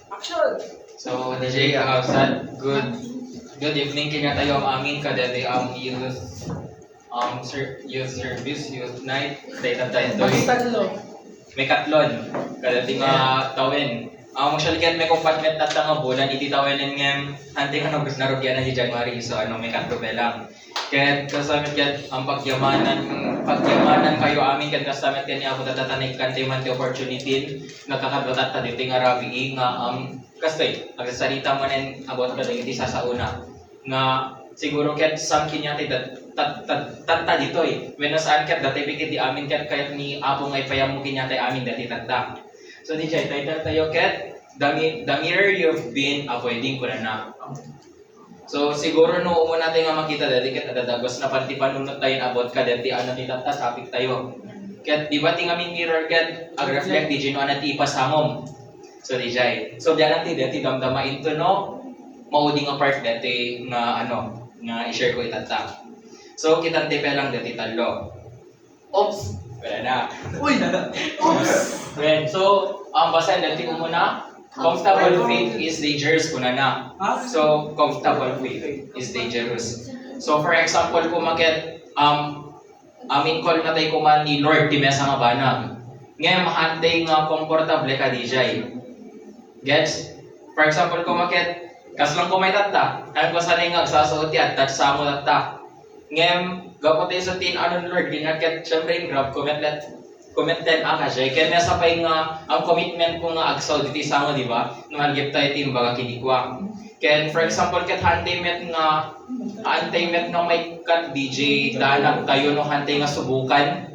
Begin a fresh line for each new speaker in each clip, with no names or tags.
Action!
So, DJ, good evening kanya tayo ang amin kadati ang youth service, youth night, data tayo doy.
Magtalo.
May katlon, kadati nga tawin. Actually, may compartment at nga bulan, iti tawinan nga, hanting narugyan na si January, so may katlo lang. Kaya kasamit yan, ang pagyamanan kayo amin, kaya kasamit yan niya ako tatatanay kante man ti opportunity, nakakabatat ta dito nga rabi, nga kastoy, nagsasalita mo rin about ka iti sa una, nga siguro kaya samkin niya tata dito when nasaan kaya dati pikit di amin kaya ni Apo ngay payamukin niya tayo amin dati tata. So di siya, tayo ket, the mirror you've been avoiding ko na. So siguro no umuna tayo nga makita dati ket adadagos na panunot tayo about ka dati ano ni tata topic tayo. Ket di ba ting amin mirror ket ag-reflect di no anati ipasangom. So di jay. So diyan ti dati damdama into no mauding nga part dati nga nga i-share ko itata. So kitang tipe lang dati talo. Oops, wala na.
Uy! Oops!
Well, so ang basahin dati ko muna. Comfortable faith is dangerous kuna na. So, comfortable faith is dangerous. So, for example, kung makit, amin call na tayo kuman ni Lord, di mesa nga banag. Ngayon, mahantay nga komportable ka di jay. Gets? For example, kung makit, kaslang kumay tata, ano ko sanay nga, sasuot yan, touch sa mo tata. Ngayon, gapo tayo sa tin, Lord, ginakit, syempre, grab, comment din ang kasya. Kaya nasa pa nga, ang commitment ko nga agsaw dito sa mo, di ba? Nung algip tayo ito yung baga kinikwa. Kaya, for example, kat hantay-met nga may kat DJ, dalag tayo no hantay nga subukan.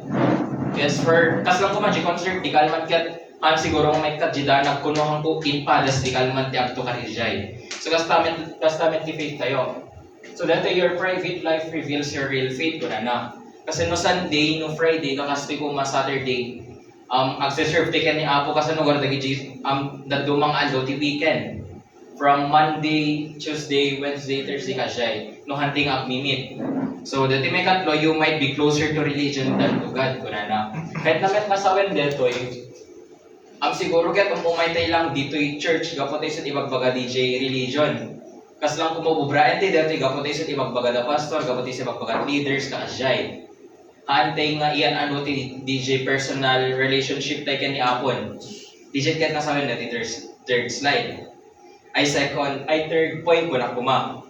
Yes, kas lang ko man, concert, di kalman kat, siguro may kat jidanag kuno hang kukin palas, di kalman ti agto karijay. So, kastamen ti faith tayo. So, that your private life reveals your real faith ko na. Kasi no Sunday, no Friday, no kasi ko Saturday, agse-serve tiken ni Apo kasi no gardagi dadumang adlaw ti weekend. From Monday, Tuesday, Wednesday, Thursday ka siya no hunting agmimit. So dati may katlo, you might be closer to religion than to God kuna na. Kahit naman masawen dito siguro ket umumaytay lang dito church gapotay sa ibagbaga DJ religion. Kas lang kumububraen ti dito gapotay sa ibagbaga da pastor, gapotay sa ibagbaga leaders ka siya. Antay nga iyan ti DJ personal relationship tayo ni Apon. DJ ket nasabi natin third slide. Third point ko na kuma.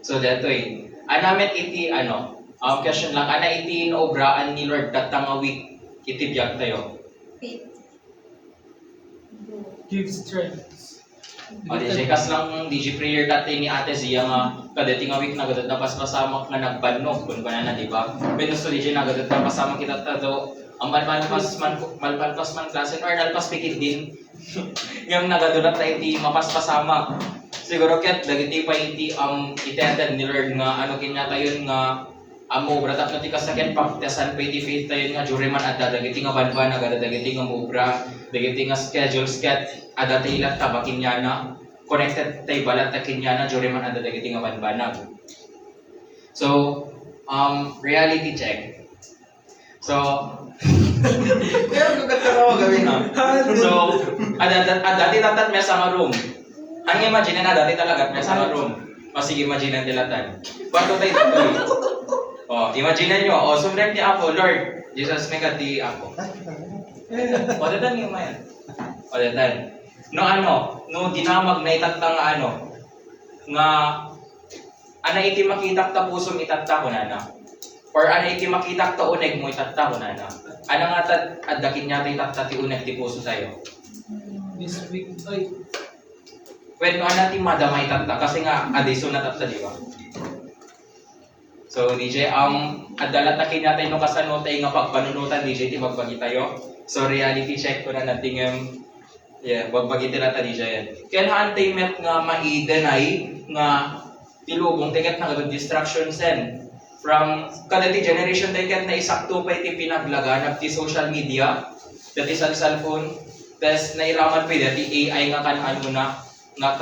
So dato anamet iti question lang ana iti obraan ni Lord datang nga week iti biag tayo.
Give strength.
DJ kas lang DJ prayer dati ni Ate Zia nga kadati nga week nagadad na pasamak nga nagbannog kun na di ba? Pero so DJ nagadad na pasamak kita do ang malpas man klasen or nalpas pikit din. Yung nagadulat na iti mapaspasamak. Siguro ket dagiti pa iti iti-attend ni Lord nga kinya tayon nga mobra tapno ti kasakit pagtesan pa iti faith tayon nga jure man adda dagiti nga banban dagiti nga mobra dagiti nga schedule adati ilat tabakin niya na connected tay balat takin niya na jure man adda dagiti nga banbanag. So reality check. So
Kaya lugat ka raw gawin na.
So adati tatat may sa room. Ang imagine na dati talaga may sa room. O sige imagine dilatan. Kwarto tayo dito. Imagine nyo, sundan ni Apo, Lord, Jesus may kati Apo. O datan yung mayan. O datan. No dinamag na itatang nga iti makitak ta pusom itatta ko na. Or iti makitak ta uneg mo itatta ko na. Nga addakin niya ta itatta ti uneg ti puso tayo.
This week,
When ti madamay itatta kasi nga adeso na tatta di ba? So DJ, adalatakin natin no kasanotay nga pagpanunutan DJ ti magbagi tayo. So reality check ko na nating magbagi tila ta DJ yan. Kaya hantay met nga maidenay nga tilubong tiket na gagawin distraction sen. From kadati generation tiket na isakto pa iti pinaglaganap ti social media, dati sa cellphone, tas nairaman pa dati AI nga nga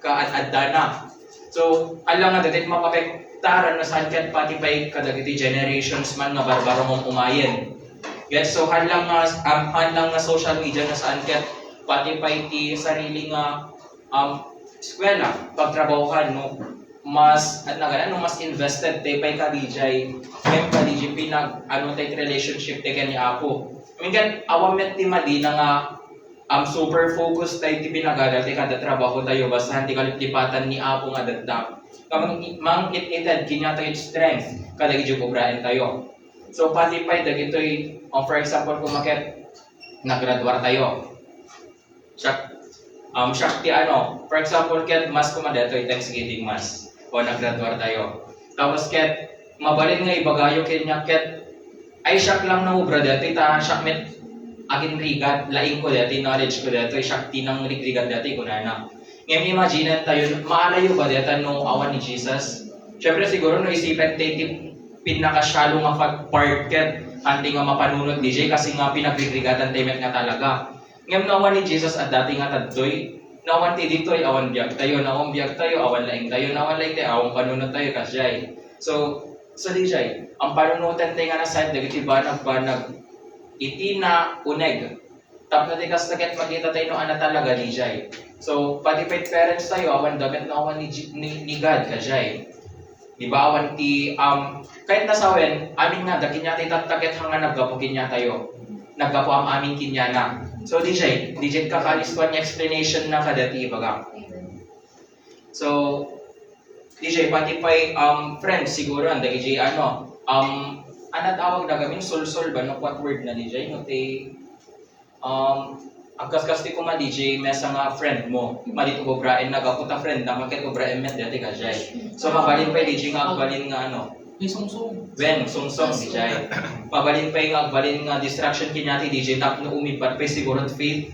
ka-adda na. So, alam nga dati mapapektaran na saan kat pati pa'y kadagiti generations man nga barbaro mong umayin. Yes, so hanlang nga social media na saan kat pati pa iti sarili nga eskwela, pagtrabahohan, no, mas at nagana no mas invested tay pay ka DJ kaya ka DJ pinag ano tay relationship tay kani apo mingan awamet ti madina nga super focus tay ti pinagagal tay kada trabaho tayo basta hindi kalipatan ni apo nga dadda kamang mangit-ited kinya tayo strength kada gid obraen tayo so pati pay dagitoy for example kung maket naggraduar tayo siya ti ano for example ket mas kumadato Thanksgiving mas o naggraduar tayo. Tapos ket mabalin nga ibagayo kanya ket ay siyak lang na ubra dati ta siyak met agin rigat laing ko dati knowledge ko dati siyak tinang rigat dati kunana. Ngayon imagine tayo maalayo ba dati no awan ni Jesus? Syempre siguro no isipan tayo pinaka-shallow nga part ket anti nga mapanunod DJ kasi nga pinagrigatan tayo met nga talaga. Ngayon nawan ni Jesus at dati nga tadtoy nawan ti dito ay awan biyag tayo, nawan biyag tayo, awan laing tayo, nawan laing tayo, awan panunod tayo kasyay. So DJ, ang panunutan tayo nga na side, dagiti banag-banag, iti na uneg. Tap na tikas taget makita tayo no ana talaga DJ. So pati pa parents tayo, awan damit na awan ni God kasyay. Di ba awan ti, kahit nasawen, amin nga, dakin niya tayo taget hanga naggapukin niya tayo. Naggapo ang amin kinya na. So DJ kakalis ko niya explanation na kadati baga. So DJ pati pay friends siguro ang DJ ano ana tawag na gamin sol ba no what word na DJ no te ang kaskas ti ko ma DJ mesa nga friend mo malito ko braen nagaputa friend na maket ko braen met dati ka jay. So mabalin pa DJ nga agbalin nga ano
Sungsong.
Ben, sungsong DJ. Pabalin pa yung agbalin nga distraction kinyati DJ tap no umibat pa siguro faith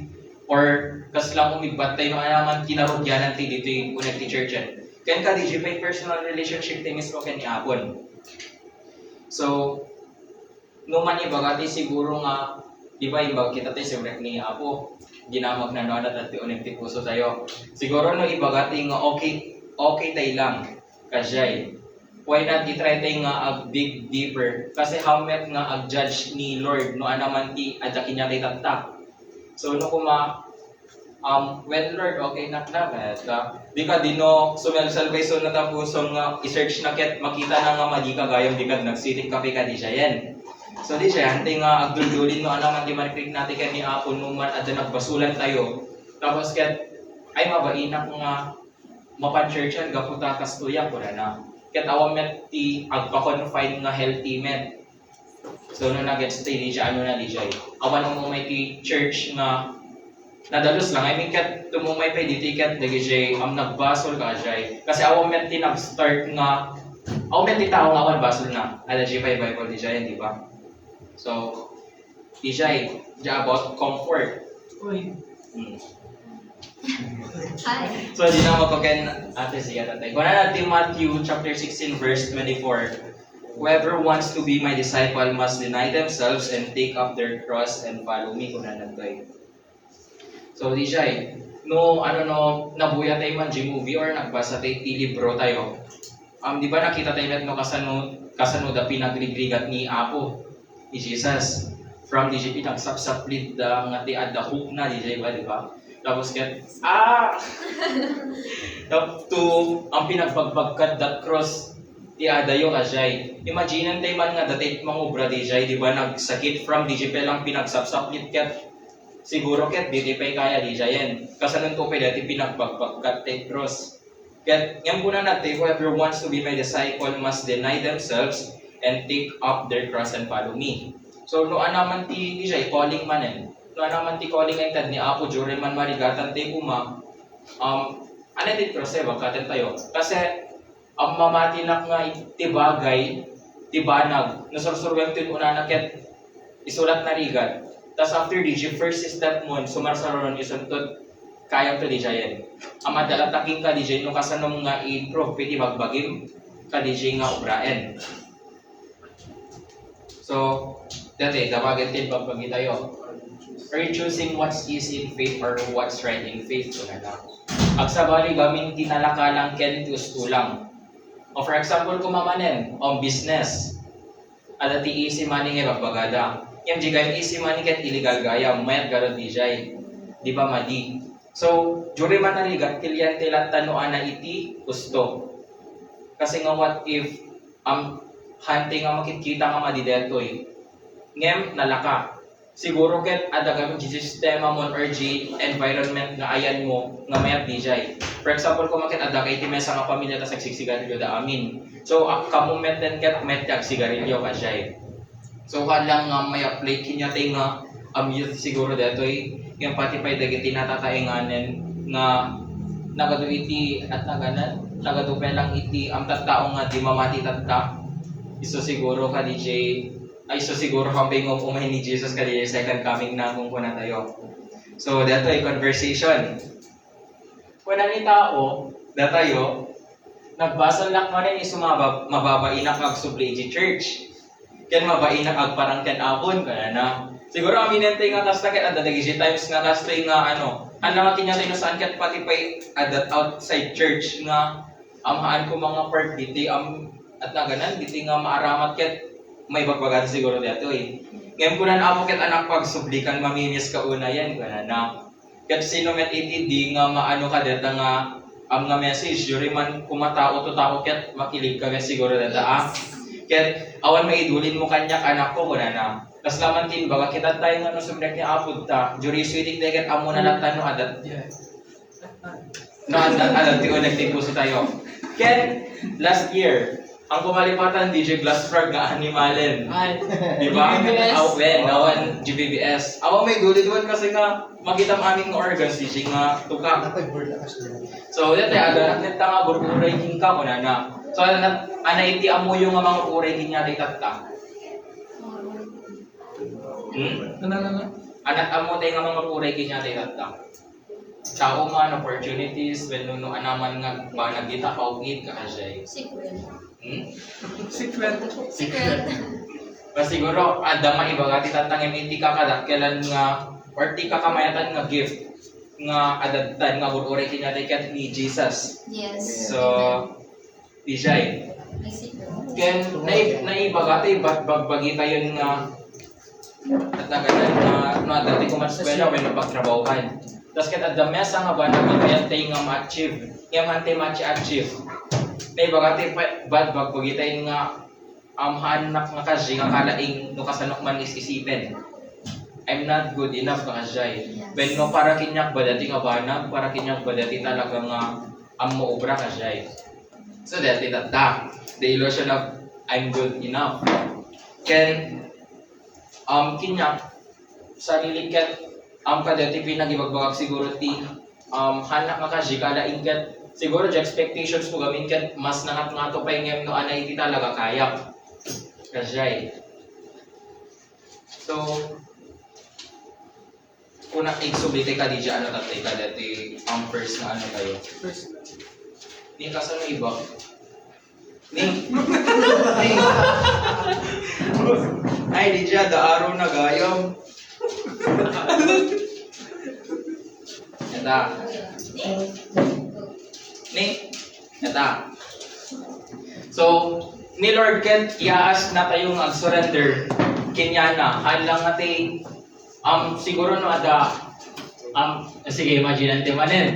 or kas lang umibat tayo naman kinarugyanan ti dito yung connect ti church yan. Kaya ka DJ pa yung personal relationship tayo mismo kaya ni Apon. So, numan ibagati siguro nga di ba imbag kita tayo si ni Apo ginamag na noon at unig ti puso tayo. Siguro no ibagati nga okay tayo lang kasyay. Why not i-try tayo nga dig deeper? Kasi how met nga ag-judge ni Lord no anaman ti adyakin niya kay tatak. So no kuma when Lord okay na di ka dino sumelsalvay so natapusong nga i-search na ket makita na nga madi ka gayam di ka nagsitik kape ka di siya yan. So di siya hantay nga agdudulin no anaman ti marikrik natin kay ni Apo numan adya nagbasulan tayo. Tapos ket ay mabainak nga mapan-churchan gaputa kas tuya pura na. Ket awam met ti agpa-confine nga healthy met. So no nagets ti DJ ano na DJ. Awan mo may ti church nga nadalos lang. I mean ket tumumay pa di ticket DJ nagbasol ka DJ. Kasi awam met ti nag-start nga awam met ti tao nga awan basol na. Ala DJ pa Bible DJ di ba? So DJ about comfort.
Uy.
Hi.
So di na mapagkan ate siya tatay. Kung natin Matthew chapter 16 verse 24. Whoever wants to be my disciple must deny themselves and take up their cross and follow me. Kung nanatoy. So di siya nabuya tayo man movie or nagbasa tayo libro tayo. Di ba nakita tayo no kasano da pinagrigrigat ni Apo ni Jesus from DJ pinagsapsaplit da nga ti adda hook na DJ ba di ba? Tapos ket to ang pinagpagpagkat that cross ti adayo kasay. Imagine tay man nga dati mangobra DJ di ba nagsakit from DJ pa lang pinagsapsaplit ket siguro ket di pa kaya DJ yan. Kasanon to pa dati pinagpagpagkat ti cross. Ket yang kuna natin whoever wants to be my disciple must deny themselves and take up their cross and follow me. So no anaman ti DJ calling manen. No naman ti calling ang tad ni Apo Jure man marigatan ti kuma ano din cross bakaten tayo kasi ang mamatinak nga ti bagay ti banag nasursurwem tin una na ket isulat na rigat tas after DJ first step mo sumarsaron isuntot kayang to DJ yan ang madalataking ka DJ no kasanom nga i-improve piti magbagim ka DJ nga obraen. So dati dawagan tin pagbagi tayo. Are you choosing what's easy in faith or what's right in faith? Agsabali gamin tinalakalang ken tulang. O for example, kumamanen on business. Alati easy money nga bagbagada. Yung di easy money ket illegal gaya, mayat garod di jay. di ba madi. So, juri man naligat, tilyan tila tanuan na iti gusto. Kasi nga what if hunting nga makikita nga madi detoy, ngem nalaka. Siguro ket ada gamit di sistema mo or di environment nga ayan mo nga mayat DJ. For example, kung makit ada kay timesa nga pamilya ta sigarilyo da amin. So kamo meten ket metag sigarilyo ka jay. So halang nga may apply kinya tay nga youth siguro detoy yung pati pay dagiti natatainganen nga nagaduiti at nagadupe lang iti ang tattao nga di mamati tatta. Iso siguro ka DJ ay so siguro kambing of umahin ni Jesus ka DJ second coming na kung kuna tayo. So dato ay conversation. Kuna ni tao datayo nagbasa lang man ni sumabab mababainak ag subligi church. Ken mabainak ag parang ken abon kana na. Siguro aminente nga kasta ket ada dagiti times nga kasta nga ano nga kinya tayo saan ket pati pay adat outside church nga amahan ko mga part diti at naganan diti nga maaramat ket may bagbagan siguro dito eh. Ngayon ko na ako ket anak pagsublikan maminis ka una yan kana na. Ket sino met itidi nga maano ka deta nga nga message juri man kumatao to tao ket makilig ka siguro deta Ket awan maidulin mo kanyak anak ko kuna na. Tas laman tin baga kita tayo nga no subrek niya apud ta. Juri sweetik deket amo na lang tano adat. No adat ti unek ti puso tayo. Ket last year ang kumalipatan DJ Glass Frog nga animalen. Di ba? Awan GBBS. Awan may dulit-dulit kasi nga makita mo aming organs DJ nga tukak. So dito ada nakita nga burburay king ka mo na. So iti amo yung mga uray king niya tatta. Anak amo tayo nga mga uray king niya tatta. Sao man opportunities when no anaman nga ba nagita kaugid ka kasay.
Secret.
Siguro ada maibagati tatangin iti ka kadakkelan nga or ti ka kamayatan nga gift nga adadtan nga bururay kinya ket ni Jesus.
Yes.
So dijay. Ken naibagati bagbagi kayon nga at nagadan nga no dati ko mas eskwela when pagtrabahuhan. Tas ket adda mesa nga ba nagayat tay nga ma-achieve. Yang hante ma-achieve. Naibagati bad bagbagitay nga hanak nga kasi nga kalaing no kasanok man is isipin. I'm not good enough ka kasay. When no para kinyak badati nga banag, para kinyak badati talaga nga mo obra kasay. So dati tata, the illusion of I'm good enough. Ken kinyak sarili ket kadati pinagibagbagak siguro ti hanak nga kasi kalaing ket siguro the expectations ko gamin ket mas nangat-ngato pa ingem no anay iti talaga kaya. Kasay. So kuna igsubite ka di ano tatay ka dati first na ano kayo. Ni kasano iba? Ni. Ay di da araw na gayom. Eta. Neta. So, ni Lord Kent, iaas na tayong surrender kinyana. Halang natin, siguro no, ada, sige, imagine natin manin.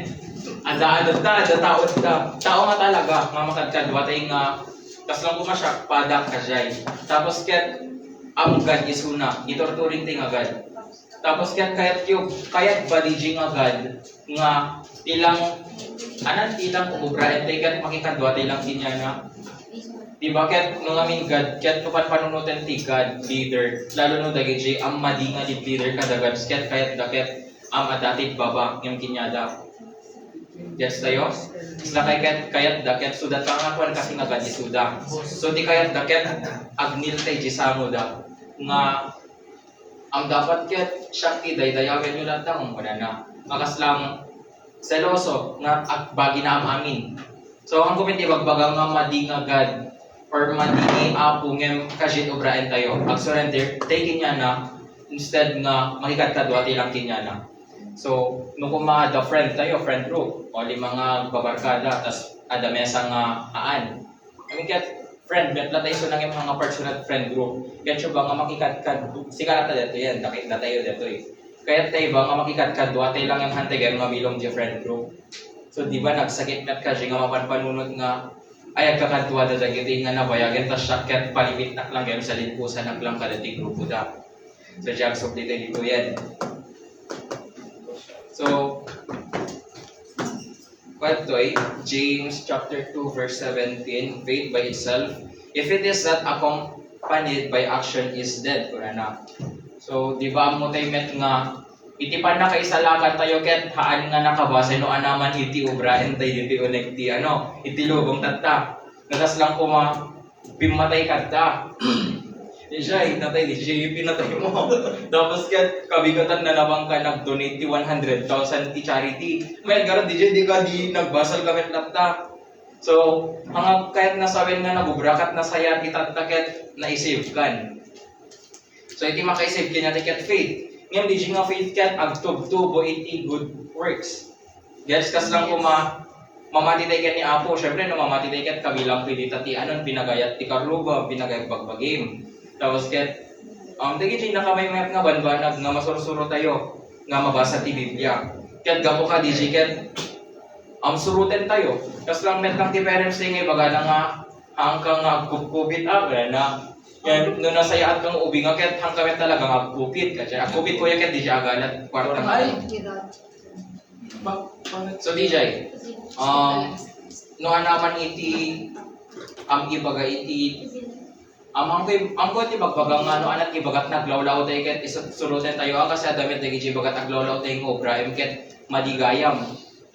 Ada taot ta. Tao nga talaga, mamakadkad, watay nga, tas lang kumasyak, padak kasay. Tapos Kent, God is una, itorturing ting agad. Tapos kayat balijing agad, nga, ilang umubrahin tayo kat makikadwa tayo lang kinyana. Diba kat nung amin God, kat tupan panunutan ti God, leader, lalo no dagay ang madinga di leader kadagad, kat kayat daket adatid baba yung kinyada. Yes tayo? Isla kayat daket sudat pangakuan kasi nga God isuda. So di kayat daket agnil tayo jisamo da. Nga ang dapat kat syakti daydayawin nyo lang tang na. Makas lang seloso nga at bagi na amin. So ang kumiti bagbagang nga madi nga God or madi ni apo ngem kasit obraen tayo. Pag surrender, taking niya na instead nga makikatadwa tilang kinya na. So nung kumada friend tayo, friend group, o mga babarkada, tas ada mesa nga haan. I mean, friend, betla tayo so nang yung mga personal friend group. Get ba nga makikatad, sigara ta dito yan, nakita tayo dito eh. Kaya tayo ba nga makikadkadwa tayo lang yung hantay gano'n nga milong different group. So di ba nagsakit met ka siya nga mapanpanunod nga ay agkakadwa da dagiti nga nabayagan ta siya ket palimit nak lang gano'n sa limpusan nak lang kadati grupo da. So jagsok dito yan. So Patoy, James chapter 2 verse 17, faith by itself, if it is not accompanied by action is dead. Kurana. So, di ba mo tayo met nga, itipan na kay salakan tayo ket haan nga nakabasa no anaman iti ubrahen tayo iti unek ti iti lubong tatta. Natas lang kuma pimatay kadta. Di siya, natay, di siya pinatay mo. Tapos ket kabigatan na labang ka nag-donate ti 100,000 ti charity. Well, garon di siya, di ka di nagbasal kami tatta. So, mga kahit nasawin nga nabubrakat na saya ti tatta ket na-save kan. So, iti maka-save kanya ti ket faith. Ngayon, di siya nga faith ket agtub-tubo iti good works. Gets kas lang kuma mamatitay ket ni Apo. Syempre, no mamatitay ket kabilang pwede ti anon pinagayat ti karuba, pinagayat bagbagim. Tapos ket dagi jay nakamay mayat nga banbanag nga masursuro tayo nga mabasa ti Biblia. Ket gapo ka di jay ket suruten tayo. Kas lang met lang ti parents ngay baga na nga hangkang nga agkupkupit na yan no nasayat kang ubi nga ket hangkang met talagang agkupit kasi agkupit ko ya ket di jay agalat kwarta nga. So di jay no anaman iti ibaga iti ang ko ti bagbagang ano anak ibagat naglawlaw tayo ket isulutan tayo kasi damit dagi bagat naglawlaw tayo ng obra ket madigayam.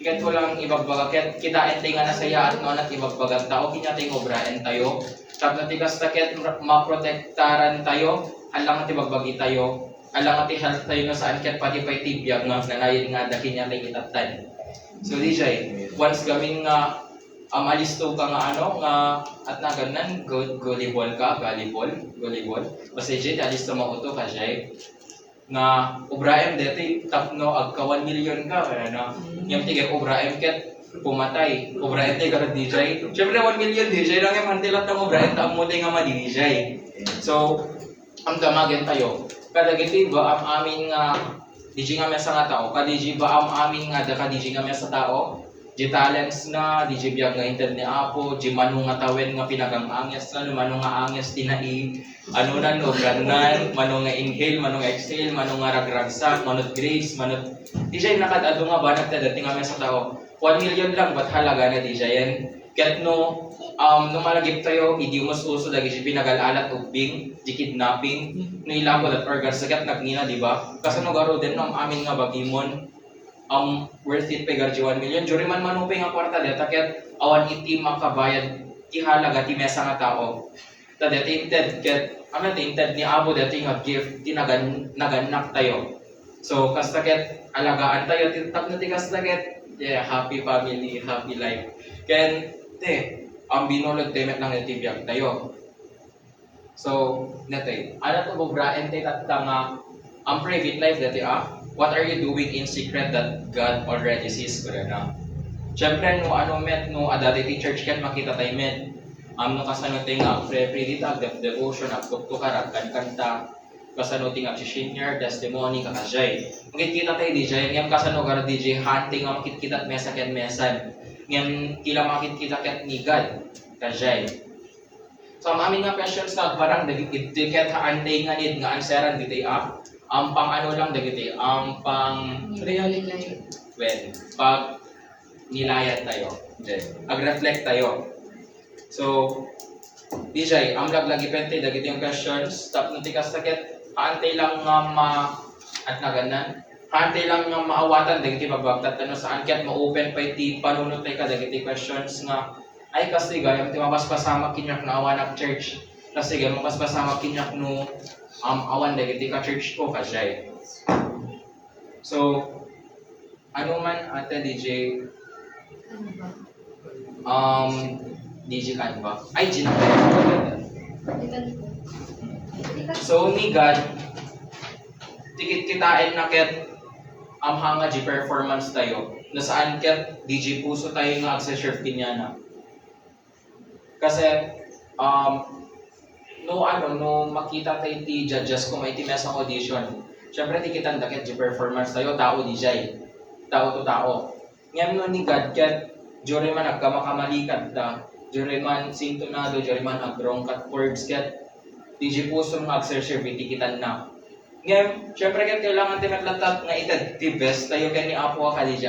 Ket ko lang ibagbaga ket kita entay nga nasayaan no anak ibagbagat tao kinya tayo obraen tayo. Tapos tikas ta ket maprotektaran tayo, alang ti bagbagi tayo, alang ti health tayo no saan ket pati pay tibiyag nga nanayon nga daki niya tayo itattan. So di jay, once gamin nga alisto ka nga nga at naganan volleyball basta jay alisto mo uto ka jay nga obraem deti tapno agka 1 million ka na yung tigay obraem ket pumatay obraem tay garad DJ syempre 1 million DJ lang yung mantilat ng obraem ta mo tay nga madi DJ. So ang damagen tayo kadagiti ba am amin nga DJ nga mesa nga tao kadiji ba am amin nga da kadiji nga mesa tao di talents na, di biyag nga internet ni Apo, di manong nga tawen nga pinagang anges na, manong nga anges tinai, ano na no, granan, manong nga inhale, manong nga exhale, manong nga ragragsak, manot grace, manot, di siya nakadado nga ba nagtadating nga sa tao, 1 million lang, ba't halaga na di siya yan? Kahit no, nung malagip tayo, hindi mas uso, dagi siya pinagalalat ubing, di kidnapping, no ilabo that organ sagat nagnina, di ba? Kasi no garo din, no, amin nga bagimon, worth it pegar 1 million. Juri man manupay nga kwarta deta ket awan iti makabayad ti halaga ti mesa nga tao. Ta deta inted ket tinted ni Abo deta nga gift naganak tayo. So kasta ket alagaan tayo titap na ti kasta ket happy family, happy life. Ken binulod temet lang iti biag tayo. So netay ana to bobraen tay tatta nga private life deti what are you doing in secret that God already sees ko na? Siyempre, no adati ti church ken makita tayo met. No kasano tayo nga, pre-dita, devotion, agtuktukarat, kanta, kasano tayo nga, senior, testimony, kakasay. Makikita tayo DJ, ngayon kasano gara DJ, hunting nga makikita mesa ken mesan. Ngayon, kila makikita ket ni God, kasay. So, ang aming nga questions na parang, ket haantay nga nid nga anseran di tayo ang pang ano lang dagiti, ang pang
reality.
Well, pag nilayat tayo, ag-reflect tayo. So, DJ, ang laglagi pente dagiti yung questions, tap nung tikas sakit, haantay lang nga at naganan, haantay lang nga maawatan dagiti pagbagtat ano saan ket ma-open pa iti panunod tayo ka dagiti questions nga ay kasi gayam ti mapaspasama kinyak na awan church. Kasi gayam mapaspasama kinyak no awan dagiti ka church ko kasay. So ano man ate DJ DJ kan ba? Ay so ni God tikit kitain na ket hanga G performance tayo na saan ket DJ puso tayo nga agse-serve kinyana. Kasi no makita tayo ti judges kung may times ang audition. syempre tikitan dakit di performance tayo, tao di jay. Tao to tao. Ngayon no ni God, ket jure man agkamakamalikat da, jure man sintonado, jure man agrong kat words, ket di puso nga agserserve, tikitan na. Ngayon, syempre ket kailangan tinatlatat nga itad, ti best tayo ken ni Apo ka di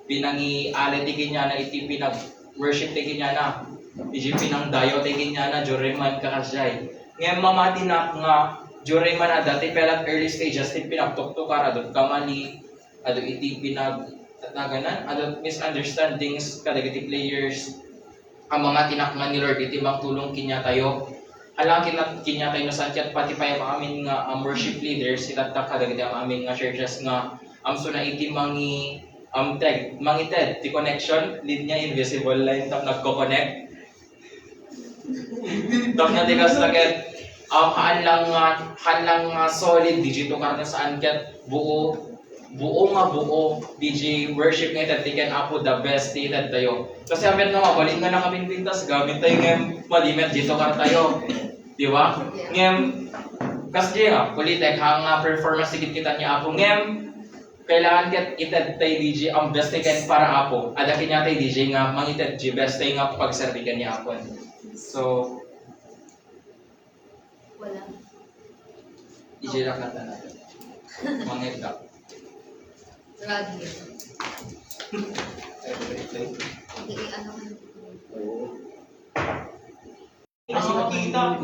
pinangi-alay ti kanya na iti pinag-worship ti kanya na. Iti pinang-dayo ti kanya na, jure man kakasay. Ngayon mamati na nga, jure man na dati pelat early stages, ti pinagtuktukar, adot kamali, adot iti pinag-tataganan, adot misunderstandings, kadagiti players, ang mga tinakman ni Lord, iti magtulong kinya tayo. Hala kinya tayo na sankyat, pati pa yung amin nga worship leaders, itatak kadagiti ang amin nga churches nga, so na iti mangited, ti connection, linya invisible line, tap nagko-connect. Tap na ti kasakit, haan lang solid, digito ka na saan ket, buo DJ worship nga ito, tiken Apo the best tited tayo. Kasi amin nga mabalik nga na kaming pintas, gamit tayo ngayon, malimit dito ka tayo. Di ba? Ngayon, kasi nga, politek, hang performance sigit kita niya Apo. Ngayon, kailangan ket ited tayo DJ ang best tiken para Apo. Adakin niya tayo DJ nga, mangited G best tayo nga pagserbikan niya Apo. So,
wala.
DJ lang kanta natin. Mangit ka.
Radio. Hindi, ano ka na.
Kasi makikita.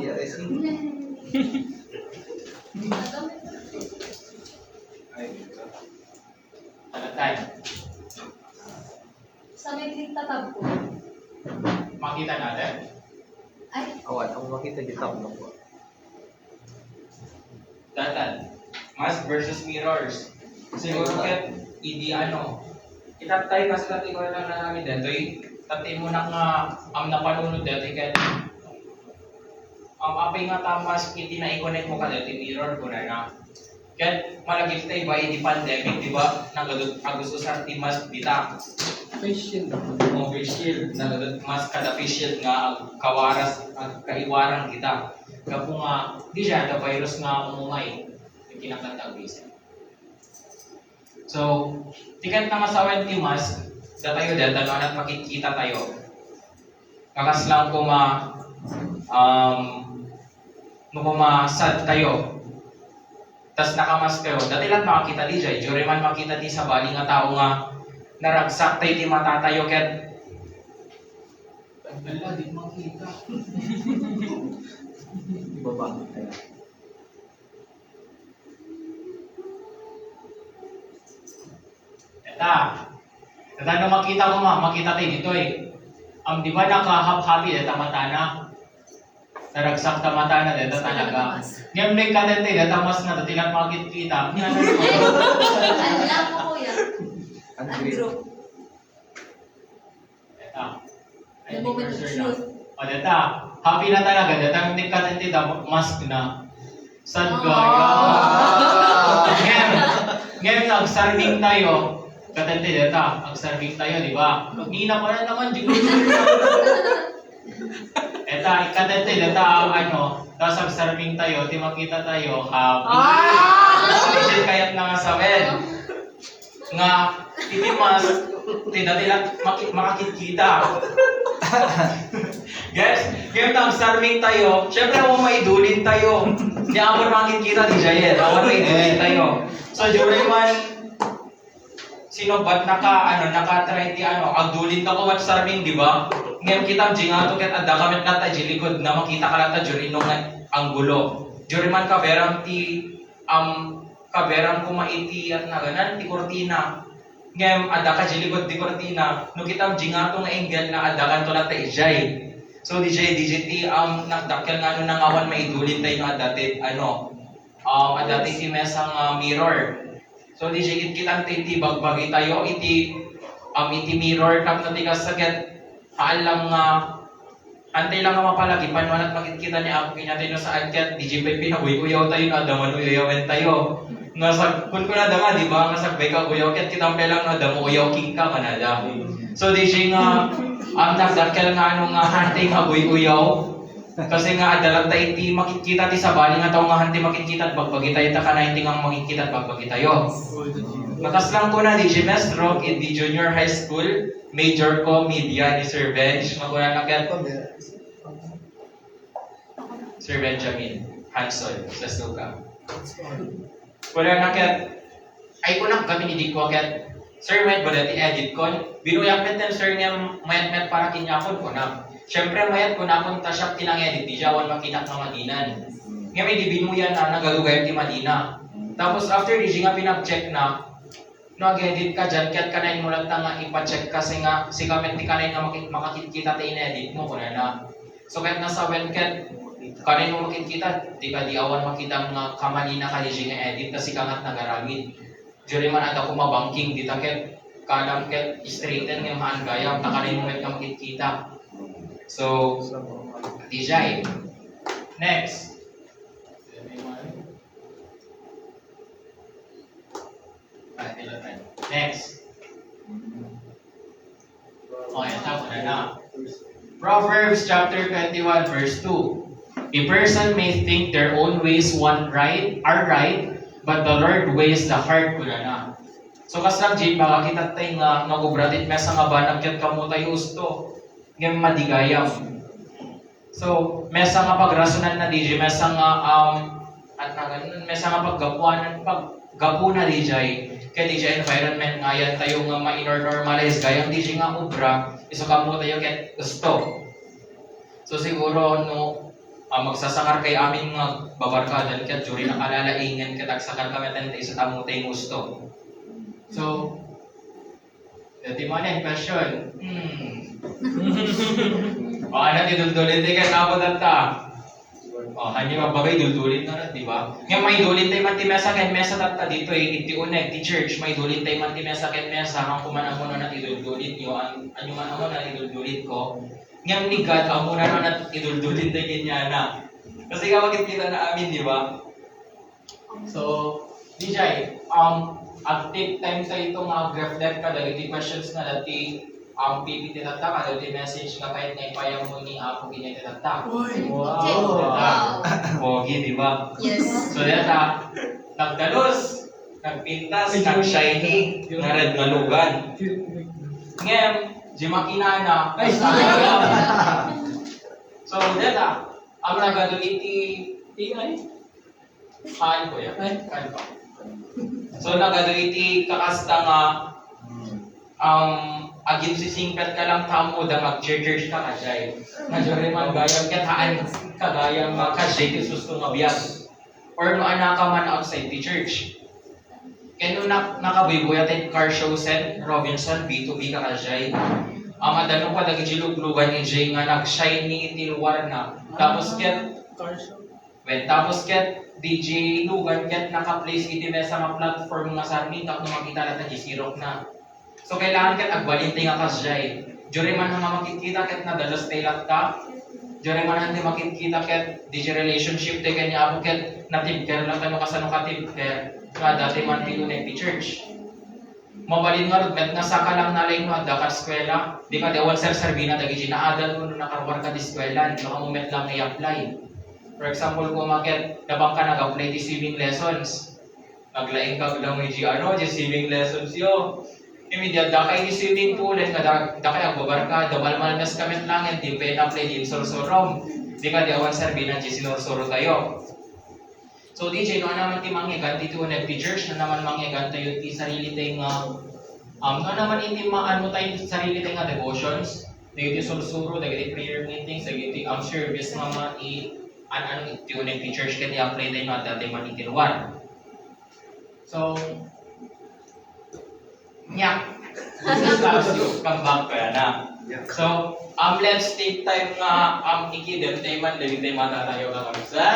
Ano tayo?
Sa may tatab ko.
Makita natin?
Ay,
Awan, ang makita dito ako po.
Datan. Mask versus mirrors. Siguro ket hindi itatay kasi tatay ko lang na namin dito tatay mo na nga ang napanunod dito ket apay nga tamas hindi na i-connect mo ka dito mirror ko na ket malagit tayo ba hindi pandemic di ba nagadot Agosto sa timas bita
Face shield.
face shield nagadot mas kada face shield nga kawaras ang kaiwaran kita kapo nga di siya the virus nga umungay kinakantang bisa. So, tikat na masawan ti mask, tayo dahil tanoan at makikita tayo. Kakas lang kung sad tayo. Tas nakamas kayo. Dati lang makakita di jay. Jure man makita di sa bali nga tao nga naragsak tayo di mata tayo ket. Wala, di makita.
Ibaba.
Tanda makita ko makita tayo dito di ba nakahapi dito mata na? Naragsak ta mata na dito talaga. Ngayon may kadente dito mas na dito lang makikita.
alam mo kuya.
Ang
Ang
green.
group.
Ito.
The moment of truth.
O dito, happy na talaga. Dito ang may kadente dito mask na. Sad ko. Ngayon nag-serving tayo. Katente dito, nag-serving tayo, di ba? Nina pa na naman, di ko. Eto, katente dito, tapos nag-serving tayo, di makita tayo, happy. Kayat na nga sa men. Nga, itimas, tinatilat, makikita. Guys, ngayon nag-serving tayo, syempre ako maidulin tayo. Di ako makikita di Jayet, ako maidulin tayo. So, during man, sino ba't naka-try di agdulin ka ko what serving, di ba? Ngayon kita nga to ket adda kami nata jilikod na makita ka lata juri nung anggulo. Juri man kaberang ti kaberang kumaiti at naganan ti kortina. Ngayon adda ka jilikod ti kortina, no kita nga to nga angle na adda kan to lata ijay. So DJ ti nagdakkel nga nang awan maidulin tayo nga dati adati si mesang mirror. So di sigit kitang iti bagbagi tayo iti mirror kap na tigas saget haalang antay lang nga mapalagi panuan at makikita ni Apo kinatay no sa agkat di jipay pinabuy-uyaw tayo na daman uyawen tayo nga sa kun na nga di ba nga sagbay ka uyaw ket kitang pelang na damo uyaw king ka manada. So di siya nga nagdakkel nga hantay nga uyaw Kasi nga adalag ta iti makikita ti sabali nga tao nga hanti makikita at bagbagita ita ka na hindi nga makikita at bagbagita yo. Matas lang ko na di Gimestro in the junior high school, major ko media ni Sir Benj. Maguna na kaya Sir Benjamin Hanson sa Suga. Wala na kaya ay kunang kami ni Diko kaya Sir Med ba dati edit ko? Binuyak metel Sir nga mayat para kinyakon ko na. Siyempre mayat ko na kung tasyak tinang edit di siya wala makinak ng Madinan. Nga may di binuyan na nagalugay ti Madina. Tapos after di siya nga pinag-check na nag-edit ka dyan, kaya't kanayin mo lang nga ipa-check kasi nga si kamet ti kanayin nga makikita ti in-edit mo kuna na. So kahit nasa when kat kanayin mo makikita, di ka di awan makita nga kamali na ka di siya nga edit kasi kangat nagaramid. Diyo man ada ko mabangking dito ket kalam ket straighten nga maan gayam takanin mo nga makikita. So di siya eh. Next. Next. Okay, tapos na. Proverbs chapter 21 verse 2. A person may think their own ways are right, but the Lord weighs the heart ko na. So kasang Jay, baka kita tayo nga nagubratit mesa nga ba nagkat kamutay usto ng madigayam. So mesa nga pagrasunan na DJ, mesa nga at na ganun, mesa nga paggapuan na DJ, kaya DJ environment nga yan tayo nga ma-normalize gayang DJ nga ubra, iso kamo tayo ket gusto. So siguro no magsasakar kay amin nga babarkadan ket juri na kalalaingan ket agsakar kami tayo sa tamutay gusto. So dati mo na question. Ano diduldulit ka na data? Hani mabagay duldulit na, di ba? Nga may dulit tayo man ti mesa ken mesa tatta dito iti uneg ti church may dulit tayo man ti mesa ken mesa ang kumanang mo na iduldulit yo anyo man mo na iduldulit ko. Nga ni God amo na iduldulit tayo kanya na. Kasi kapag kita na amin, di ba? So, DJ, active time sa ito nga graph ka dahil di questions na dati PPT tatak ka dahil di message nga kahit na ipayang mo ni Apo ganyan tatak. Wow! Pogi, di ba?
Yes.
So, data, nagdalos, nagpintas, nag-shiny, nga red nga lugan. Ngayon, di makinana, so, data, ang nagado iti kaan ko yan. Kaan pa. So nagado iti kakasta nga agin si singkat ka lang tamo da mag-church ka kajay. Najore man gayam kataan kagayam kajay ti susto nga biyag. Or no anaka man outside the church. Kaya nung nakabuy-buya tayo car show sen Robinson B2B ka kajay. Madano pa dagi jiluglugan ni Jay nga nag-shiny iti lugar na. Tapos ket tapos ket DJ lugan ket naka-place iti mesa nga platform nga sarmi tak no makita natin gisirok na. So kailangan ket agbalintay nga kasjay. Jure man nga makikita ket nadalas tay lakta. Jure man hanti makikita ket DJ relationship tay kanya abo ket natibker lang tayo kasano katibker. Nga dati man tinunay ti church. Mabalin nga met nga saka lang nalay mo da ka eskwela. Di ka dewan sir servina dagi ginaadan mo nakarwar ka di eskwela, no moment lang i-apply. For example, kung makit nabang ka nag-apply di swimming lessons. Naglaing ka lang may di swimming lessons yo. Immediate da kay di swimming pool nga da kay agbabar ka, damal mes kamet lang di pa apply di sorsorom. Di ka dewan servina di sinorsoro tayo. So DJ, no naman ti mangyagan ti tunay ti church na naman mangyagan tayo ti sarili tayo nga no naman iti maano tayo ti sarili tayo nga devotions, tayo ti sursuro, tayo ti prayer meetings, tayo ti service mga ano ti tunay ti church kaya ti-apply tayo nga dati man itinuwan. So, come back pa na. So, let's take time nga ikidem tayo man, dali tayo matatayo ka kami sa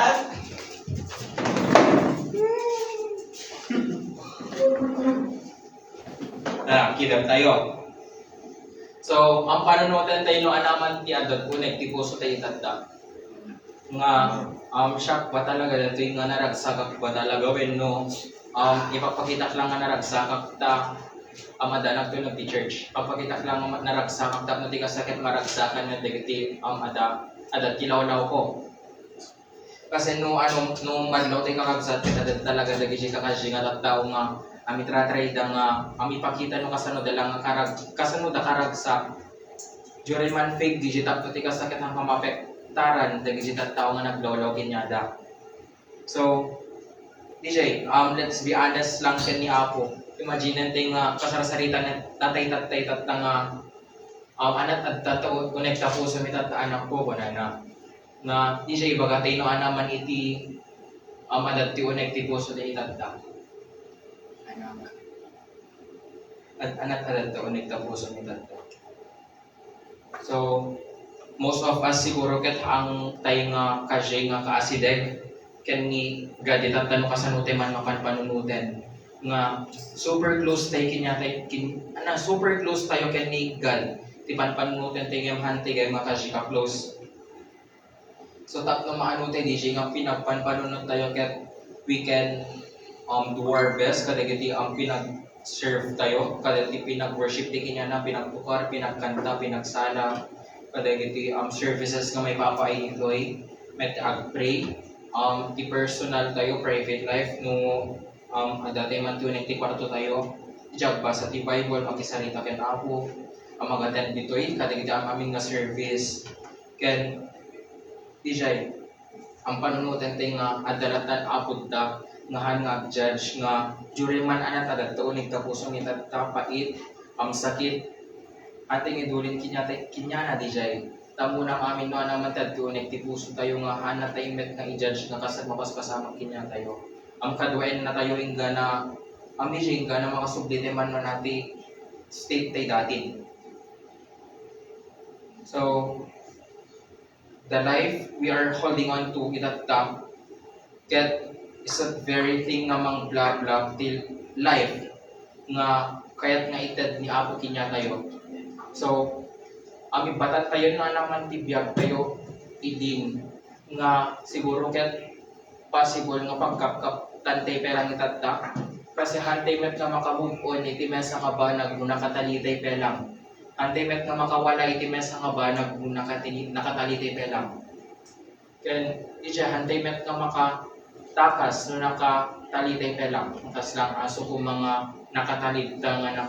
kidam tayo. So, ang panunutan tayo no anaman ti adat ko ti puso tayo itanda. Nga shock ba talaga dito yung nga naragsakak ba talaga when no ipapakita lang nga naragsakak ta amadanag to nagti church. Papakita lang nga naragsakak ta no ti kasakit maragsakan nga ti ada adat kilawlaw ko. Kasi no madlaw tay kakabsat adat talaga dagi siya kakaji nga tattao nga ami tratry da nga ami pakita no kasano dalang kasano da karag sa during man fake digital to tika sakit ang mamapektaran dagi siya tattao nga naglawlaw kinyada. So DJ, let's be honest lang siya ni Apo. Imagine natin nga kasarasarita na tatay nga anak at tatao connect ako sa mitat anak ko na na DJ bagatay no anaman iti adat ti connect ti puso ti itata anak at anak adat ti connect ta puso ni tata. So most of us siguro ket ang tay nga kasya nga kaasideg ken ni gadita tanong kasanute man mapanpanunuten nga super close tayo super close tayo ken ni God ti panpanunuten tayo ngem hante gay makasika close. So tatlo maano tayo DJ nga pinagpanpanunut tayo ket we can do our best kadagiti ang pinag-serve tayo kadagiti pinag-worship ti kinyana pinagpukar pinagkanta pinagsala kadagiti services nga may papa-enjoy met ag-pray ti personal tayo, private life, no dati man tuning ti kwarto tayo, basa ti Bible, makisarita ken Apo, mag-attend ditoy, kadagiti ang amin nga service, ken DJ, ang panunutan tayo nga adalatan Apo da, nga han nga judge nga, during man anat adat tuunig ta puso ni tata, pait, sakit, ating idulin kinyana DJ, tamo na amin no naman tad tunek ti puso tayo nga hana tayo met nga i-judge nga kasag mapaspasama kinya tayo. Ang kaduain na tayo inga na amazing ka na makasublite man na nati state tayo dati. So the life we are holding on to itatta ket is a very thing nga mang blah till life nga kayat nga ited ni Apo kinya tayo. So ami batat tayo na naman tibiyag tayo idin nga siguro ket possible nga pagkapkap tantay perang itatta kasi hantay met nga makamove on iti mesa nga banag no nakatalitay pelang hantay met nga makawala iti mesa nga banag no nakatalitay pelang ken ija hantay met nga makatakas no nakatalitay pelang kas lang aso kung mga nakatalita nga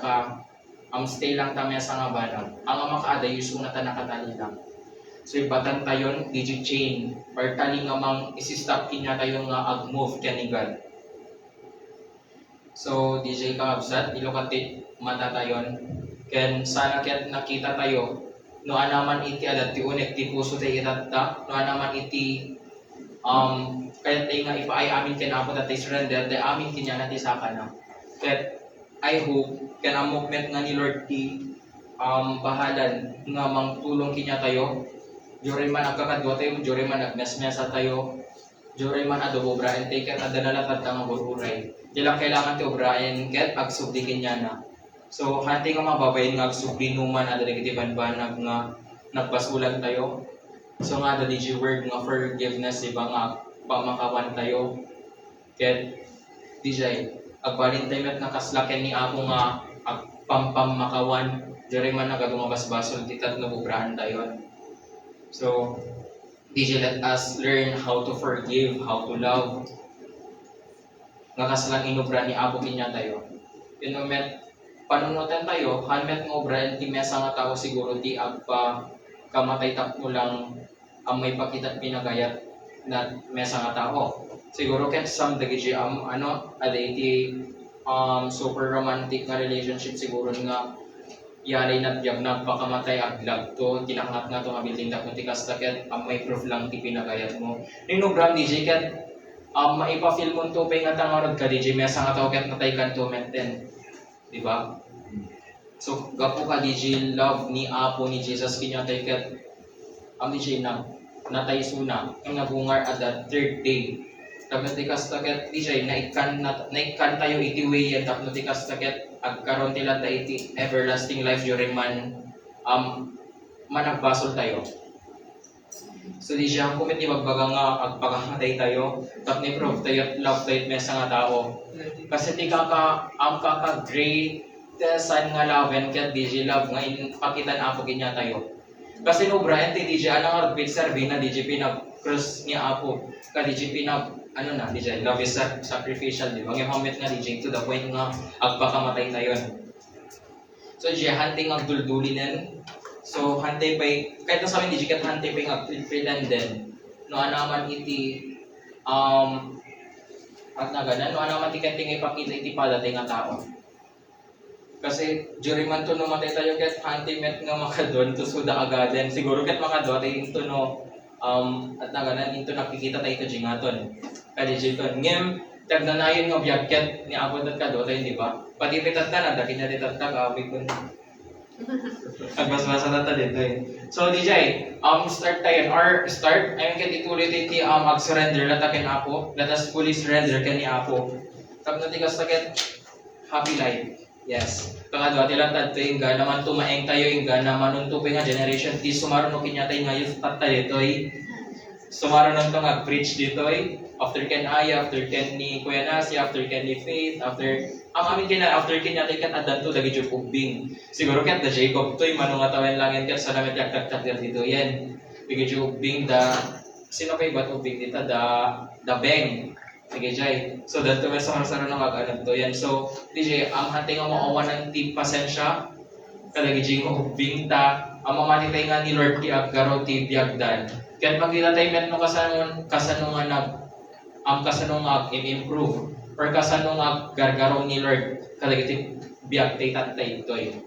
stay lang tamya sa nga banag. Ang makaada yuso na ta nakatali lang. So ibatan tayon digit chain or tali nga mang isi-stop kinya tayo nga ag-move kanigal. So DJ kaabsat ilokati mata tayon ken sana ket nakita tayo no anaman iti adat ti unek ti puso ti itatta no anaman iti kaya tayo nga ipaay amin ken Apo tatay surrender de amin kinya nati sakana. Ket I hope kan ang movement nga ni Lord ti bahalan nga mangtulong kinya tayo. Jure man agkakadwa tayo, jure man agmesmesa tayo, jure man adobo braen tayo ket adala kat nga bururay. Di lang kailangan ti obraen ket agsubdi kinya na. So hati nga mababayin nga agsubdi numan ada dagiti banbanag nga nagbasulan tayo. So nga ada di word nga forgiveness iba nga pamakawan tayo. Ket DJ agbalin tayo met nakaslaken ni Apo nga agpampamakawan diri man nagadungabasbasol ti tatno bubrahan tayo. So DJ let us learn how to forgive, how to love. Nga kaslang inubra ni Apo kinya tayo. Yun met panunutan tayo, hanmet nga obra ti mesa nga tao siguro ti agpa kamatay tapno lang ang may pakita pinagayat na mesa nga tao. Siguro ket some dagiti ada iti super romantic nga relationship siguro nga yalay na biyag nagpakamatay aglag to tinangat nga to mabiling tapno ti kasta ket may proof lang ti pinagayat mo. Ninubram DJ ket maipafeel mo to pay nga tangarod ka DJ mesa nga tao ket natay kan to menten. Di ba? So gapo ka DJ love ni Apo ni Jesus kinyatay ket DJ na natay suna ang nabungar at the third day. Tapnotikas taket DJ naikan tayo iti way yan tapnotikas taket agkaron tila ta iti everlasting life during man managbasol tayo. So di siya kung iti magbaga nga agpagamatay tayo tapni prove tayo at love tayo mesa nga tao. Kasi ti ang kaka-great san nga love and ket DJ love nga pakitan Apo kinya tayo. Kasi no Brian DJ anang arbit survey na DJ pinag-cross ni Apo. Ka DJ pinag ano na DJ love is sacrificial di ba? Ang hamit nga DJ to the point nga agpakamatay na yon. So DJ hunting ang duldulinen. So hantay pay kahit na sa amin DJ kat hantay pay nga pilpilan din. No anaman iti at na ganan no anaman ti kenting ipakita iti padatay nga tao. Kasi during man to no matay tayo ket hantimet nga makadon to suda agaden siguro ket makadwa tayo into no at naganan into nakikita tayo to jingaton kadi jiton ngem tagnanayon nga biyag ket ni abot at kadwa tayo di ba pati pitat na daki na ditat ta kabi kun agbas-basa na ta dito eh. So DJ start tayo or start I mean ket ituloy ti mag-surrender na ta ken Apo let us fully surrender ken ni Apo tap na tikas ta ket happy life. Yes. Pangadwa tila tadto inga naman tumaeng tayo inga na manuntupay nga generation ti sumaron no kinyatay nga youth tat tayo toy. Sumaron nang nga preach ditoy after ken Aya, after ken ni Kuya Nasi, after ken ni Faith, after ang amin kina after kinyatay ken adanto dagi jud ubing. Siguro ket da Jacob toy manunga tawen langit ket sa damit yak dito yan. Dagi jud ubing da sino kay bat ubing dita da beng. Sige, Jai. So, dito may sarang-sarang na mag-anap to yan. So, DJ, ang hanting ang maawan ng tip pasensya, kalagi Jing ubing-ta, ang mamanitay nga ni Lord ti Agaro ti Biagdan. Kaya pagkita tayo met no kasanungan im-improve or kasanungan gargaro ni Lord kalagi ti Biagtay tatay itoy.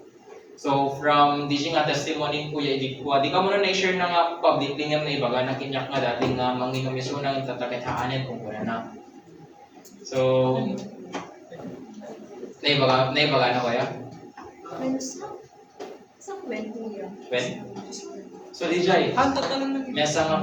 So, from DJ nga testimony Kuya Edikwa, di ka muna na-share na nga publicly nga na ibaga na kinyak nga dating nga manginumiso ng tatakit haanin kung kuna na. So, naibaga na kaya?
Sa kwento yun.
When? So, DJ, mesa nga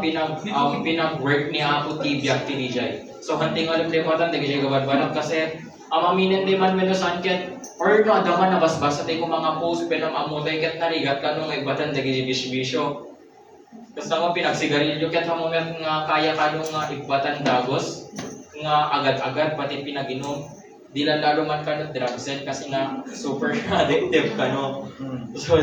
pinag-work ni Apo Tibiak ti DJ. So, hanting alam lipatan, di DJ gabad-banag kasi amaminin di man menusan ket or no, daman nabasbasa tayo kung mga post pinamamutay ket narigat ka nung ibatan di DJ bisbisyo. Basta nga pinagsigarilyo ket hamumet nga kaya ka nung ibatan dagos nga agad-agad pati pinaginom di lang lalo man ka no drugs kasi nga super addictive ka no. So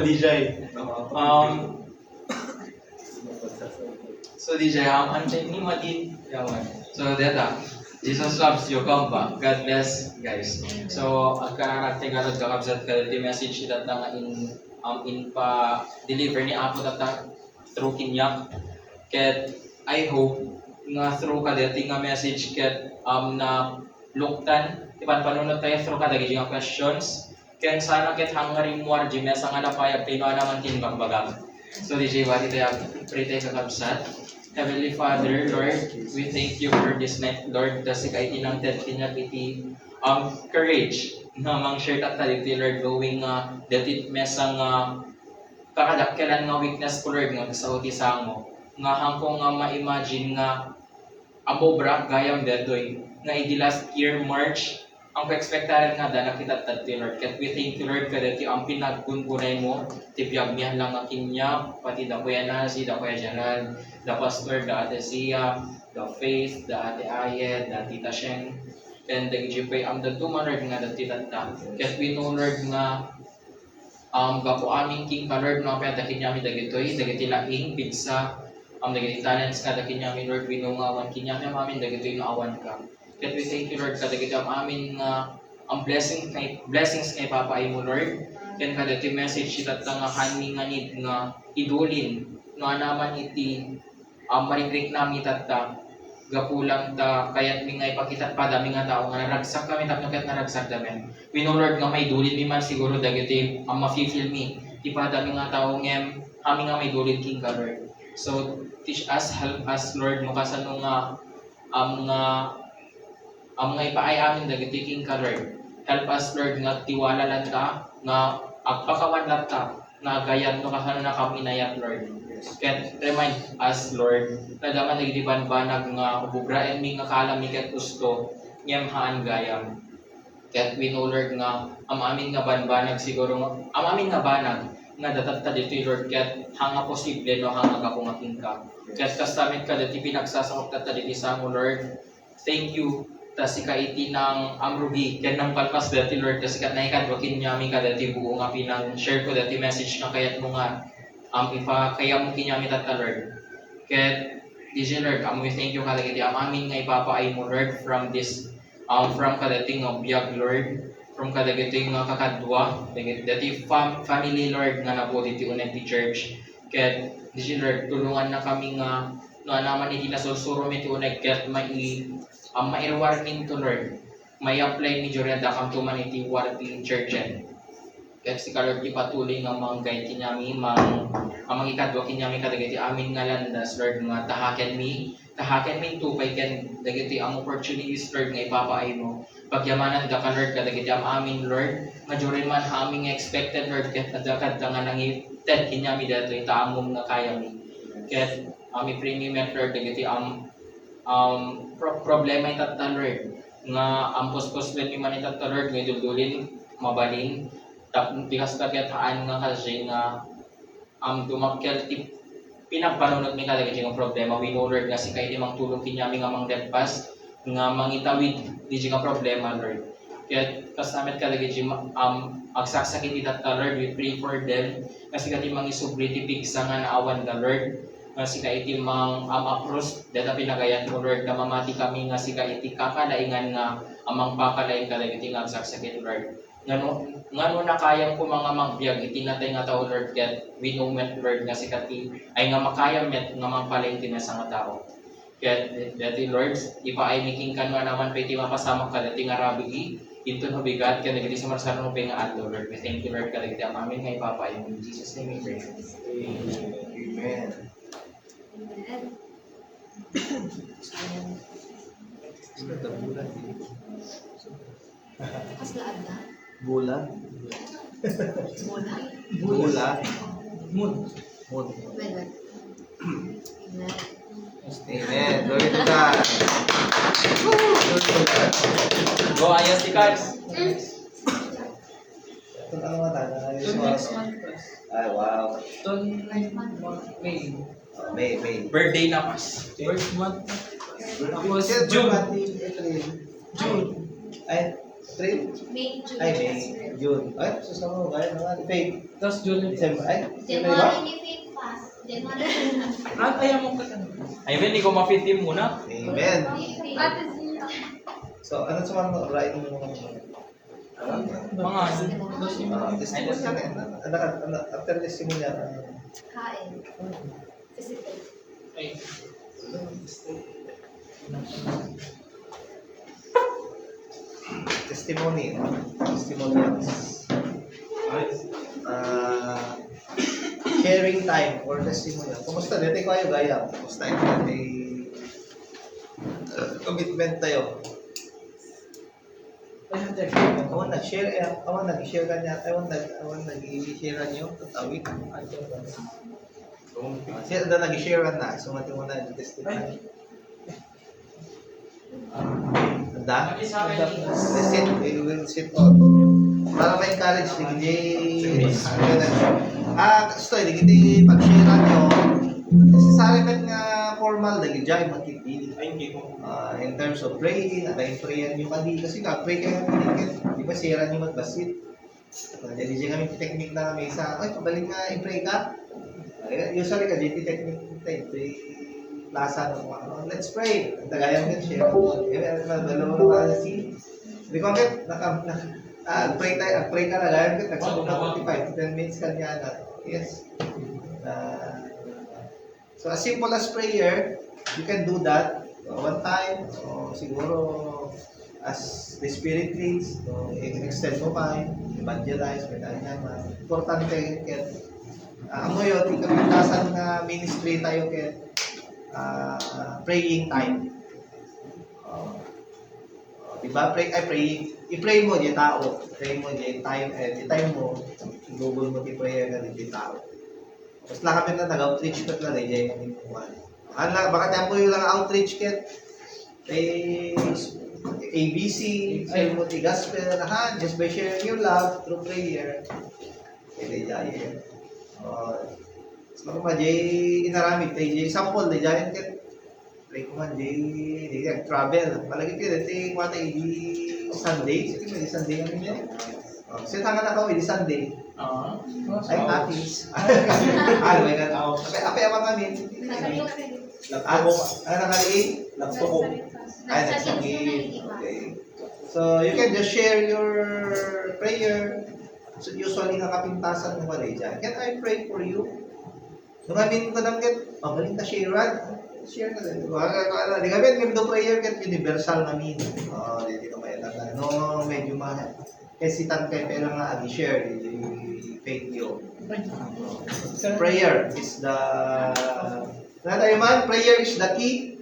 DJ anjay ni madi yaman. So data Jesus loves you kamba. God bless guys. So agka nagtingalod ka kabsat ka di message that nga in pa deliver ni Apo tata through kinyak ket I hope nga through kadati nga message ket na luktan ipan panunod tayo through kadagi nga questions ken sana ket hangari muar di mesa nga napayag tino naman tin bagbaga. So DJ wati tayo pray tayo kakabsat. Heavenly Father, Lord, we thank you for this night, Lord, kasi kay tinangted kinagiti courage na mang-share ta tayo Lord, going dati mesa nga kakadakkelan nga weakness ko Lord nga sa utisang mo nga hangkong nga ma-imagine nga amobra gayam detoy nga idi last year March ang pa-expectaran nga da nakita tadto Lord ket we thank you Lord kadati ang pinaggungunay mo ti biyag lang nga kinya pati da Kuya Nasi da Kuya Gerald da Pastor da Ate Sia da Faith da Ate Ayed da Tita Sheng and the GP am the two Lord nga da tita ket we know Lord nga gapo aming king ka Lord nga peta kinyami dagitoy dagiti laing pigsa dagiti talents ka da kinyami Lord we know nga awan kinyami amin dagitoy nga awan ka. Ket we thank you Lord kadagiti amin nga ang blessings kay papaay mo Lord ken kadagiti message ita nga hani nga need nga idulin no naman iti marigrik nami tatta gapulang ta kayat mi nga ipakita pa dami nga tao nga naragsak kami tapno ket naragsak dami we know Lord nga may dulin mi man siguro dagiti ma-feel mi ti pa dami nga tao ngem ami nga may dulin king ka Lord. So teach us, help us Lord mo kasano nga nga ipaay amin dagiti king ka Lord. Help us Lord nga tiwala lang ta nga agpakawan lang ta nga gayat no kasano na kami nayat Lord. Ket remind us Lord na daman dagiti banbanag nga ubugraen mi nga kalami ket gusto ngem haan gayam. Ket we know Lord nga amin nga banbanag siguro amin nga banag nga datatta dito Lord ket hanga posible no hanga kapungaking ka. Ket kastamit ka dati pinagsasakop ta diti sa mo Lord. Thank you ta si kaiti ng amrugi ken nang palpas dati Lord kasi kat naikan wakin nyami ka dati buo nga pinang share ko dati message nga kayat mo nga ipa kaya mo kinyami tata Lord. Ket DJ Lord, we thank you kadagiti amin nga ipapaay mo Lord from this from kadating ng biyag Lord, from kadagiti nga kakadwa, dati family Lord nga nabuti ti unang ti church. Ket DJ Lord, tulungan na kami nga no naman hindi nasusuro mi ti unang ket mairwarning to Lord. May apply ni Joreda kam tuman iti warti churchen. Ket si Lord ipatuloy nga manggay kinyami amang ikadwa kinyami kadagiti amin nga landas Lord nga tahaken mi tupay ken dagiti ang opportunities Lord nga ipapaay mo. Pagyamanan da ka Lord kadagiti amin Lord nga jorin man aming expected Lord ket nadakad da nga nangited kinyami dato itaamom nga kaya mi. Ket ami premium Lord dagiti problema itata Lord nga ang pospos ni man itata Lord nga iduldulin mabalin tikas kagetaan nga kasi nga dumakyal ti pinagpanunod mi kadagiti nga problema we know Lord nga si kay mang tulong kinyami nga mang dagpas nga mangitawid di nga problema Lord. Kaya kasamet kadagiti agsaksakit itata Lord we pray for them kasi kati mang isubri ti pigsa nga naawan da Lord. Nga sika iti mang apros data pinagayat mo Lord na mamati kami nga sika iti kakalaingan nga amang pakalain kadagiti nga agsaksakit Lord. Ngano na kayang ko mga magbiag itinatay nga tao Lord ket we know met Lord nga sika ti ay nga makaya met nga mangpalain ti sa nga tao. Ket dati Lord ipaay miking kanwa naman pwede mapasamak kadagiti nga rabigi ito no bigat ken dagiti sa marsano mo nga adto Lord. We thank you Lord kadagiti amin nga ipapaay mo in Jesus name we pray.
Amen.
Amen. Kas laad na?
Bulan.
Muna?
Bulan.
Mood.
Moon.
Well, Amen.
Amen. Glory to God. Glory to God.
Go ayos ti Cards.
Ito na naman tayo.
Next month.
Ay, wow.
May.
May.
Birthday na pas.
First month.
Tapos
June.
June. Ay, April?
May, June,
Ay, May.
April.
June. Ay, susama mo. Gaya naman. May.
Tapos June.
December. Ay, December ba?
January ni Faith Pass. January.
Kaya mo ka
Ay, hindi ko ma-fit muna.
Amen.
Ate Zia.
So, ano sa mga right mo mga
Mga
testimony yan. After testimony yan.
Kain. Physical.
ay,
Testimony. Testimonials. Sharing time or testimonial. Kumusta? Dito kayo gaya. Kumusta ito? May commitment tayo. Awan nag-share ka niya. Awan nag-share niyo. Tatawid. Siya na nag-share na. Sumati mo na yung testimony. Handa? Let's sit. We will sit on. Para ma-encourage ni gusto hindi pag-share nyo. Necessary nga formal lagi dyan magkipili. In terms of praying, prayer nyo padi. Kasi nga, pray kayo di ba share nyo magbasit. Jadi dyan kami technique na kami sa, ay, pabalik nga, i-pray ka. Usually ka, dito technique pray lasa ng mga, let's pray. Tagayan ka, share mo. Dalawa na si. Hindi ko bakit, pray ka na gayam ka, nagsabog na 45 to 10 minutes ka niya na. Yes. So as simple as prayer, you can do that one time, o siguro as the Spirit leads, so extend mo pa, evangelize, importante ket amo yun, ikapitasan na ministry tayo ket praying time. Diba? Praying. I-pray mo di tao. Pray mo di time, mo, google mo di prayer na di tao. Tapos lang kami na nag-outreach ka na di yung imuwan. Baka tayo po yung lang outreach ket ABC, say mo di gospel, just by sharing your love through prayer. Di jayan. So, kung inaramid, di sample, di jayan ket pray ko man, di travel. Palagi ko dati mga di Sunday. Sige mo, di Sunday namin yan. Kasi tangan na kami, di Sunday. Ay, atis. Ano, may ganun. Ape abang kami. At, ano nakaliin? Ay, nagsakit. Okay. So, you can just share your prayer. So, usually, nakapintasan mo pala dyan. Can I pray for you? Nung amin ko namit, magaling ka share, share na din. Di kami, may prayer kat universal namin. Di ko may alam na. No, medyo hesitant kayo, pero nga, share, faith you. Prayer is the, prayer is the key